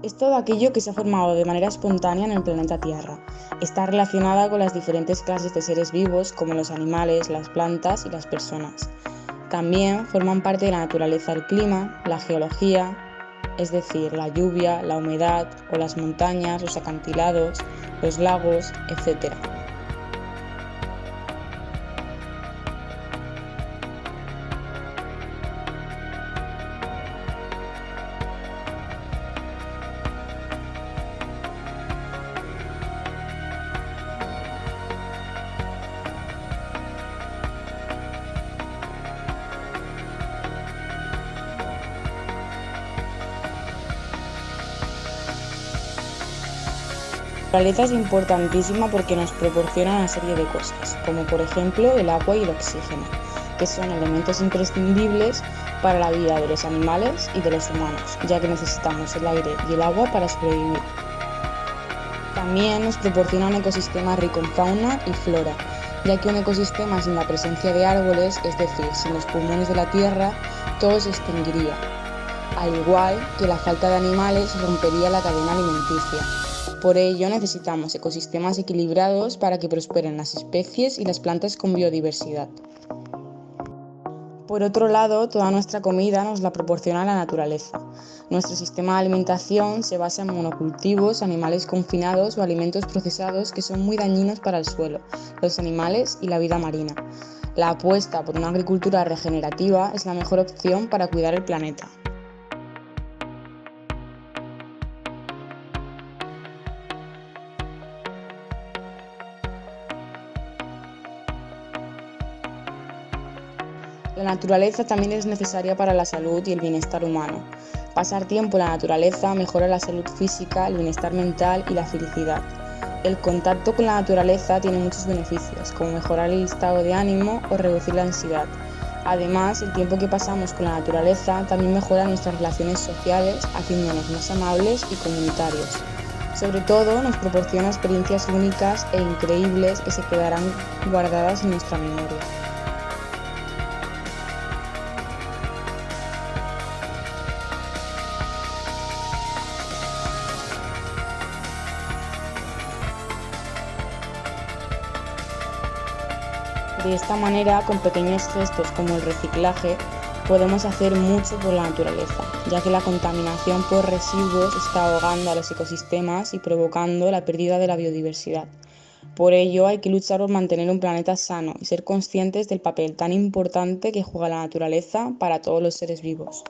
Es todo aquello que se ha formado de manera espontánea en el planeta Tierra. Está relacionada con las diferentes clases de seres vivos como los animales, las plantas y las personas. También forman parte de la naturaleza el clima, la geología, es decir, la lluvia, la humedad o las montañas, los acantilados, los lagos, etc. La naturaleza es importantísima porque nos proporciona una serie de cosas, como por ejemplo el agua y el oxígeno, que son elementos imprescindibles para la vida de los animales y de los humanos, ya que necesitamos el aire y el agua para sobrevivir. También nos proporciona un ecosistema rico en fauna y flora, ya que un ecosistema sin la presencia de árboles, es decir, sin los pulmones de la tierra, todo se extinguiría. Al igual que la falta de animales rompería la cadena alimenticia. Por ello necesitamos ecosistemas equilibrados para que prosperen las especies y las plantas con biodiversidad. Por otro lado, toda nuestra comida nos la proporciona la naturaleza. Nuestro sistema de alimentación se basa en monocultivos, animales confinados o alimentos procesados que son muy dañinos para el suelo, los animales y la vida marina. La apuesta por una agricultura regenerativa es la mejor opción para cuidar el planeta. La naturaleza también es necesaria para la salud y el bienestar humano. Pasar tiempo en la naturaleza mejora la salud física, el bienestar mental y la felicidad. El contacto con la naturaleza tiene muchos beneficios, como mejorar el estado de ánimo o reducir la ansiedad. Además, el tiempo que pasamos con la naturaleza también mejora nuestras relaciones sociales, haciéndonos más amables y comunitarios. Sobre todo, nos proporciona experiencias únicas e increíbles que se quedarán guardadas en nuestra memoria. De esta manera, con pequeños gestos como el reciclaje, podemos hacer mucho por la naturaleza, ya que la contaminación por residuos está ahogando a los ecosistemas y provocando la pérdida de la biodiversidad. Por ello, hay que luchar por mantener un planeta sano y ser conscientes del papel tan importante que juega la naturaleza para todos los seres vivos.